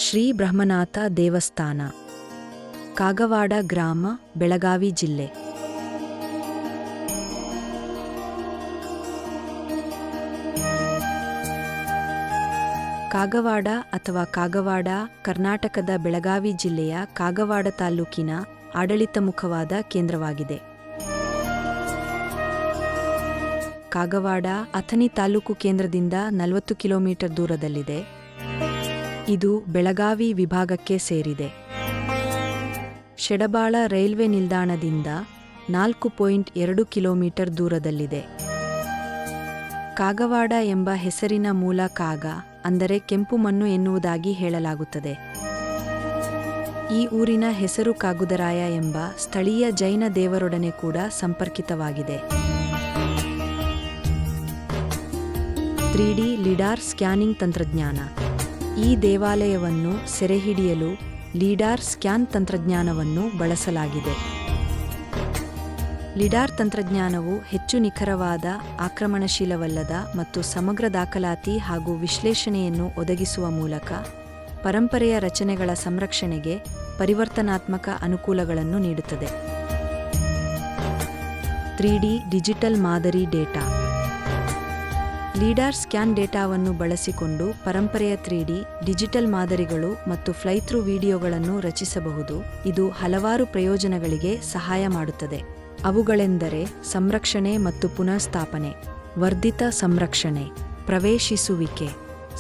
ಶ್ರೀ ಬ್ರಹ್ಮನಾಥ ದೇವಸ್ಥಾನ, ಕಾಗವಾಡ ಗ್ರಾಮ, ಬೆಳಗಾವಿ ಜಿಲ್ಲೆ. ಕಾಗವಾಡ ಅಥವಾ ಕಾಗವಾಡ ಕರ್ನಾಟಕದ ಬೆಳಗಾವಿ ಜಿಲ್ಲೆಯ ಕಾಗವಾಡ ತಾಲ್ಲೂಕಿನ ಆಡಳಿತಮುಖವಾದ ಕೇಂದ್ರವಾಗಿದೆ. ಕಾಗವಾಡ ಅಥಣಿ ತಾಲೂಕು ಕೇಂದ್ರದಿಂದ 40 ಕಿಲೋಮೀಟರ್ ದೂರದಲ್ಲಿದೆ. ಇದು ಬೆಳಗಾವಿ ವಿಭಾಗಕ್ಕೆ ಸೇರಿದೆ. ಶೆಡಬಾಳ ರೈಲ್ವೆ ನಿಲ್ದಾಣದಿಂದ 4.2 ಕಿಲೋಮೀಟರ್ ದೂರದಲ್ಲಿದೆ. ಕಾಗವಾಡ ಎಂಬ ಹೆಸರಿನ ಮೂಲ ಕಾಗ ಅಂದರೆ ಕೆಂಪು ಮಣ್ಣು ಎನ್ನುವುದಾಗಿ ಹೇಳಲಾಗುತ್ತದೆ. ಈ ಊರಿನ ಹೆಸರು ಕಾಗುದರಾಯ ಎಂಬ ಸ್ಥಳೀಯ ಜೈನ ದೇವರೊಡನೆ ಕೂಡ ಸಂಪರ್ಕಿತವಾಗಿದೆ. 3D ಲಿಡಾರ್ ಸ್ಕ್ಯಾನಿಂಗ್ ತಂತ್ರಜ್ಞಾನ. ಈ ದೇವಾಲಯವನ್ನು ಸೆರೆಹಿಡಿಯಲು ಲಿಡಾರ್ ಸ್ಕ್ಯಾನ್ ತಂತ್ರಜ್ಞಾನವನ್ನು ಬಳಸಲಾಗಿದೆ. ಲಿಡಾರ್ ತಂತ್ರಜ್ಞಾನವು ಹೆಚ್ಚು ನಿಖರವಾದ, ಆಕ್ರಮಣಶೀಲವಲ್ಲದ ಮತ್ತು ಸಮಗ್ರ ದಾಖಲಾತಿ ಹಾಗೂ ವಿಶ್ಲೇಷಣೆಯನ್ನು ಒದಗಿಸುವ ಮೂಲಕ ಪರಂಪರೆಯ ರಚನೆಗಳ ಸಂರಕ್ಷಣೆಗೆ ಪರಿವರ್ತನಾತ್ಮಕ ಅನುಕೂಲಗಳನ್ನು ನೀಡುತ್ತದೆ. 3D ಡಿಜಿಟಲ್ ಮಾದರಿ ಡೇಟಾ. ಲಿಡಾರ್ ಸ್ಕ್ಯಾನ್ ಡೇಟಾವನ್ನು ಬಳಸಿಕೊಂಡು ಪರಂಪರೆಯ 3D ಡಿಜಿಟಲ್ ಮಾದರಿಗಳು ಮತ್ತು ಫ್ಲೈಥ್ರೂ ವಿಡಿಯೋಗಳನ್ನು ರಚಿಸಬಹುದು. ಇದು ಹಲವಾರು ಪ್ರಯೋಜನಗಳಿಗೆ ಸಹಾಯ ಮಾಡುತ್ತದೆ. ಅವುಗಳೆಂದರೆ ಸಂರಕ್ಷಣೆ ಮತ್ತು ಪುನಃಸ್ಥಾಪನೆ, ವರ್ಧಿತ ಸಂರಕ್ಷಣೆ, ಪ್ರವೇಶಿಸುವಿಕೆ,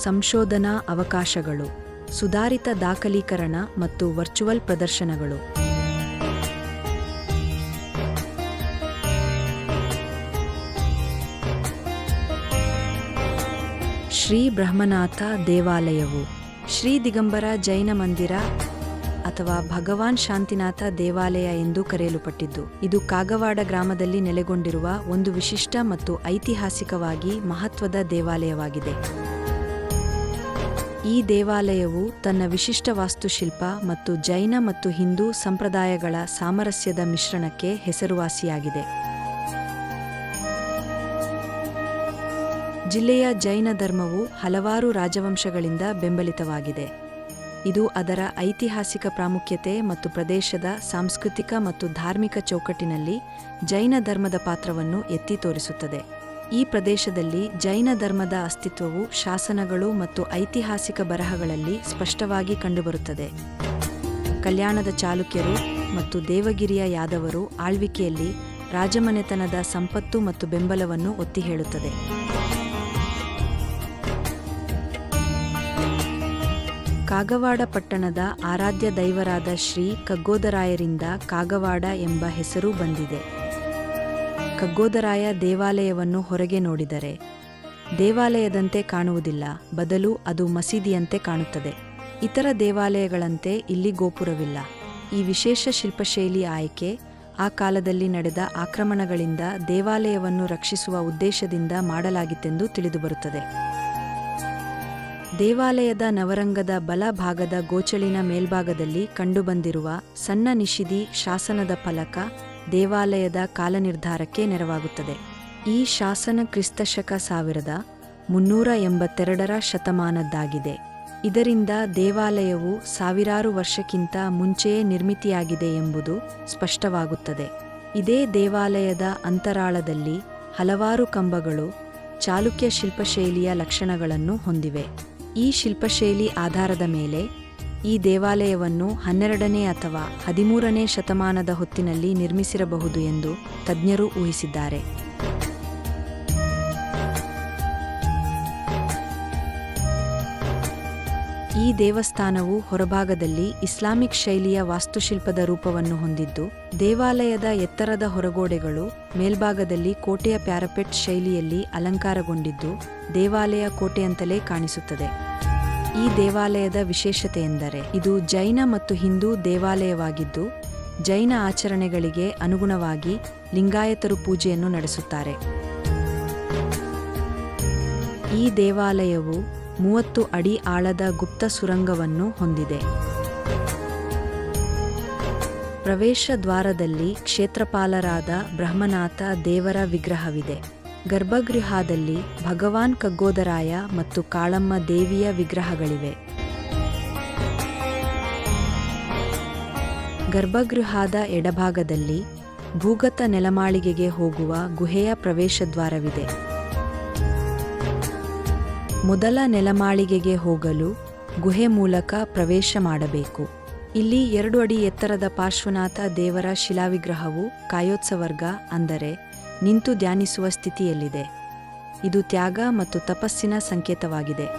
ಸಂಶೋಧನಾ ಅವಕಾಶಗಳು, ಸುಧಾರಿತ ದಾಖಲೀಕರಣ ಮತ್ತು ವರ್ಚುವಲ್ ಪ್ರದರ್ಶನಗಳು. ಶ್ರೀ ಬ್ರಹ್ಮನಾಥ ದೇವಾಲಯವು ಶ್ರೀ ದಿಗಂಬರ ಜೈನ ಮಂದಿರ ಅಥವಾ ಭಗವಾನ್ ಶಾಂತಿನಾಥ ದೇವಾಲಯ ಎಂದು ಕರೆಯಲ್ಪಟ್ಟಿದ್ದು, ಇದು ಕಾಗವಾಡ ಗ್ರಾಮದಲ್ಲಿ ನೆಲೆಗೊಂಡಿರುವ ಒಂದು ವಿಶಿಷ್ಟ ಮತ್ತು ಐತಿಹಾಸಿಕವಾಗಿ ಮಹತ್ವದ ದೇವಾಲಯವಾಗಿದೆ. ಈ ದೇವಾಲಯವು ತನ್ನ ವಿಶಿಷ್ಟ ವಾಸ್ತುಶಿಲ್ಪ ಮತ್ತು ಜೈನ ಮತ್ತು ಹಿಂದೂ ಸಂಪ್ರದಾಯಗಳ ಸಾಮರಸ್ಯದ ಮಿಶ್ರಣಕ್ಕೆ ಹೆಸರುವಾಸಿಯಾಗಿದೆ. ಜಿಲ್ಲೆಯ ಜೈನ ಧರ್ಮವು ಹಲವಾರು ರಾಜವಂಶಗಳಿಂದ ಬೆಂಬಲಿತವಾಗಿದೆ. ಇದು ಅದರ ಐತಿಹಾಸಿಕ ಪ್ರಾಮುಖ್ಯತೆ ಮತ್ತು ಪ್ರದೇಶದ ಸಾಂಸ್ಕೃತಿಕ ಮತ್ತು ಧಾರ್ಮಿಕ ಚೌಕಟ್ಟಿನಲ್ಲಿ ಜೈನ ಧರ್ಮದ ಪಾತ್ರವನ್ನು ಎತ್ತಿ ತೋರಿಸುತ್ತದೆ. ಈ ಪ್ರದೇಶದಲ್ಲಿ ಜೈನ ಧರ್ಮದ ಅಸ್ತಿತ್ವವು ಶಾಸನಗಳು ಮತ್ತು ಐತಿಹಾಸಿಕ ಬರಹಗಳಲ್ಲಿ ಸ್ಪಷ್ಟವಾಗಿ ಕಂಡುಬರುತ್ತದೆ. ಕಲ್ಯಾಣದ ಚಾಲುಕ್ಯರು ಮತ್ತು ದೇವಗಿರಿಯ ಯಾದವರು ಆಳ್ವಿಕೆಯಲ್ಲಿ ರಾಜಮನೆತನದ ಸಂಪತ್ತು ಮತ್ತು ಬೆಂಬಲವನ್ನು ಒತ್ತಿ ಹೇಳುತ್ತದೆ. ಕಾಗವಾಡ ಪಟ್ಟಣದ ಆರಾಧ್ಯ ದೈವರಾದ ಶ್ರೀ ಕಗ್ಗೋದರಾಯರಿಂದ ಕಾಗವಾಡ ಎಂಬ ಹೆಸರು ಬಂದಿದೆ. ಕಗ್ಗೋದರಾಯ ದೇವಾಲಯವನ್ನು ಹೊರಗೆ ನೋಡಿದರೆ ದೇವಾಲಯದಂತೆ ಕಾಣುವುದಿಲ್ಲ, ಬದಲು ಅದು ಮಸೀದಿಯಂತೆ ಕಾಣುತ್ತದೆ. ಇತರ ದೇವಾಲಯಗಳಂತೆ ಇಲ್ಲಿ ಗೋಪುರವಿಲ್ಲ. ಈ ವಿಶೇಷ ಶಿಲ್ಪಶೈಲಿ ಆಯ್ಕೆ ಆ ಕಾಲದಲ್ಲಿ ನಡೆದ ಆಕ್ರಮಣಗಳಿಂದ ದೇವಾಲಯವನ್ನು ರಕ್ಷಿಸುವ ಉದ್ದೇಶದಿಂದ ಮಾಡಲಾಗಿತ್ತೆಂದು ತಿಳಿದುಬರುತ್ತದೆ. ದೇವಾಲಯದ ನವರಂಗದ ಬಲ ಭಾಗದ ಗೋಚಳಿನ ಮೇಲ್ಭಾಗದಲ್ಲಿ ಕಂಡುಬಂದಿರುವ ಸಣ್ಣ ನಿಷಿದಿ ಶಾಸನದ ಫಲಕ ದೇವಾಲಯದ ಕಾಲನಿರ್ಧಾರಕ್ಕೆ ನೆರವಾಗುತ್ತದೆ. ಈ ಶಾಸನ ಕ್ರಿಸ್ತಶಕ 1382 ಶತಮಾನದ್ದಾಗಿದೆ. ಇದರಿಂದ ದೇವಾಲಯವು ಸಾವಿರಾರು ವರ್ಷಕ್ಕಿಂತ ಮುಂಚೆಯೇ ನಿರ್ಮಿತಿಯಾಗಿದೆ ಎಂಬುದು ಸ್ಪಷ್ಟವಾಗುತ್ತದೆ. ಇದೇ ದೇವಾಲಯದ ಅಂತರಾಳದಲ್ಲಿ ಹಲವಾರು ಕಂಬಗಳು ಚಾಲುಕ್ಯ ಶಿಲ್ಪಶೈಲಿಯ ಲಕ್ಷಣಗಳನ್ನು ಹೊಂದಿವೆ. ಈ ಶಿಲ್ಪಶೈಲಿ ಆಧಾರದ ಮೇಲೆ ಈ ದೇವಾಲಯವನ್ನು 12ನೇ ಅಥವಾ 13ನೇ ಶತಮಾನದ ಹೊತ್ತಿನಲ್ಲಿ ನಿರ್ಮಿಸಿರಬಹುದು ಎಂದು ತಜ್ಞರು ಊಹಿಸಿದ್ದಾರೆ. ಈ ದೇವಸ್ಥಾನವು ಹೊರಭಾಗದಲ್ಲಿ ಇಸ್ಲಾಮಿಕ್ ಶೈಲಿಯ ವಾಸ್ತುಶಿಲ್ಪದ ರೂಪವನ್ನು ಹೊಂದಿದ್ದು, ದೇವಾಲಯದ ಎತ್ತರದ ಹೊರಗೋಡೆಗಳು ಮೇಲ್ಭಾಗದಲ್ಲಿ ಕೋಟೆಯ ಪ್ಯಾರಪೆಟ್ ಶೈಲಿಯಲ್ಲಿ ಅಲಂಕಾರಗೊಂಡಿದ್ದು, ದೇವಾಲಯ ಕೋಟೆಯಂತಲೇ ಕಾಣಿಸುತ್ತದೆ. ಈ ದೇವಾಲಯದ ವಿಶೇಷತೆಯೆಂದರೆ ಇದು ಜೈನ ಮತ್ತು ಹಿಂದೂ ದೇವಾಲಯವಾಗಿದ್ದು, ಜೈನ ಆಚರಣೆಗಳಿಗೆ ಅನುಗುಣವಾಗಿ ಲಿಂಗಾಯತರು ಪೂಜೆಯನ್ನು ನಡೆಸುತ್ತಾರೆ. ಈ ದೇವಾಲಯವು 30 ಅಡಿ ಆಳದ ಗುಪ್ತ ಸುರಂಗವನ್ನು ಹೊಂದಿದೆ. ಪ್ರವೇಶ ದ್ವಾರದಲ್ಲಿ ಕ್ಷೇತ್ರಪಾಲರಾದ ಬ್ರಹ್ಮನಾಥ ದೇವರ ವಿಗ್ರಹವಿದೆ. ಗರ್ಭಗೃಹದಲ್ಲಿ ಭಗವಾನ್ ಕಗ್ಗೋದರಾಯ ಮತ್ತು ಕಾಳಮ್ಮ ದೇವಿಯ ವಿಗ್ರಹಗಳಿವೆ. ಗರ್ಭಗೃಹದ ಎಡಭಾಗದಲ್ಲಿ ಭೂಗತ ನೆಲಮಾಳಿಗೆಗೆ ಹೋಗುವ ಗುಹೆಯ ಪ್ರವೇಶದ್ವಾರವಿದೆ. ಮೊದಲ ನೆಲಮಾಳಿಗೆಗೆ ಹೋಗಲು ಗುಹೆ ಮೂಲಕ ಪ್ರವೇಶ ಮಾಡಬೇಕು. ಇಲ್ಲಿ 2 ಅಡಿ ಎತ್ತರದ ಪಾರ್ಶ್ವನಾಥ ದೇವರ ಶಿಲಾವಿಗ್ರಹವು ಕಾಯೋತ್ಸವರ್ಗ ಅಂದರೆ ನಿಂತು ಧ್ಯಾನಿಸುವ ಸ್ಥಿತಿಯಲ್ಲಿದೆ. ಇದು ತ್ಯಾಗ ಮತ್ತು ತಪಸ್ಸಿನ ಸಂಕೇತವಾಗಿದೆ.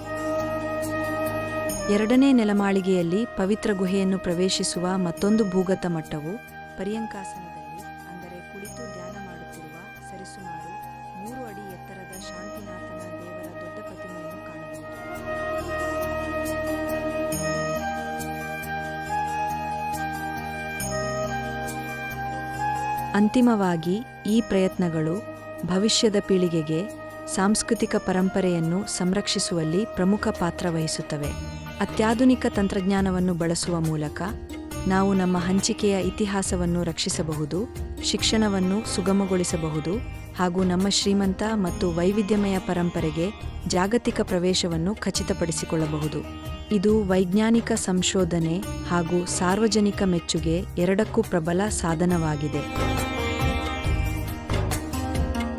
2ನೇ ನೆಲಮಾಳಿಗೆಯಲ್ಲಿ ಪವಿತ್ರ ಗುಹೆಯನ್ನು ಪ್ರವೇಶಿಸುವ ಮತ್ತೊಂದು ಭೂಗತ ಮಟ್ಟವು ಪರ್ಯಂಕಾಸನದಲ್ಲಿ ಅಂದರೆ ಕುಳಿತು ಧ್ಯಾನ ಮಾಡುತ್ತಿರುವ ಸರಿಸುಮಾರು 3 ಅಡಿ ಎತ್ತರದ ಶಾಂತಿನಾಥನ ದೇವರ ದೊಡ್ಡ ಪ್ರತಿಮೆಯನ್ನು ಕಾಣಬಹುದು. ಅಂತಿಮವಾಗಿ ಈ ಪ್ರಯತ್ನಗಳು ಭವಿಷ್ಯದ ಪೀಳಿಗೆಗೆ ಸಾಂಸ್ಕೃತಿಕ ಪರಂಪರೆಯನ್ನು ಸಂರಕ್ಷಿಸುವಲ್ಲಿ ಪ್ರಮುಖ ಪಾತ್ರ ವಹಿಸುತ್ತವೆ. ಅತ್ಯಾಧುನಿಕ ತಂತ್ರಜ್ಞಾನವನ್ನು ಬಳಸುವ ಮೂಲಕ ನಾವು ನಮ್ಮ ಹಂಚಿಕೆಯ ಇತಿಹಾಸವನ್ನು ರಕ್ಷಿಸಬಹುದು, ಶಿಕ್ಷಣವನ್ನು ಸುಗಮಗೊಳಿಸಬಹುದು ಹಾಗೂ ನಮ್ಮ ಶ್ರೀಮಂತ ಮತ್ತು ವೈವಿಧ್ಯಮಯ ಪರಂಪರೆಗೆ ಜಾಗತಿಕ ಪ್ರವೇಶವನ್ನು ಖಚಿತಪಡಿಸಿಕೊಳ್ಳಬಹುದು. ಇದು ವೈಜ್ಞಾನಿಕ ಸಂಶೋಧನೆ ಹಾಗೂ ಸಾರ್ವಜನಿಕ ಮೆಚ್ಚುಗೆ ಎರಡಕ್ಕೂ ಪ್ರಬಲ ಸಾಧನವಾಗಿದೆ.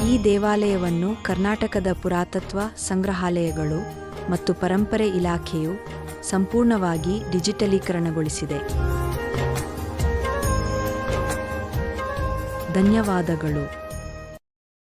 ಈ ದೇವಾಲಯವನ್ನು ಕರ್ನಾಟಕದ ಪುರಾತತ್ವ ಸಂಗ್ರಹಾಲಯಗಳು ಮತ್ತು ಪರಂಪರೆ ಇಲಾಖೆಯು ಸಂಪೂರ್ಣವಾಗಿ ಡಿಜಿಟಲೀಕರಣಗೊಳಿಸಿದೆ. ಧನ್ಯವಾದಗಳು.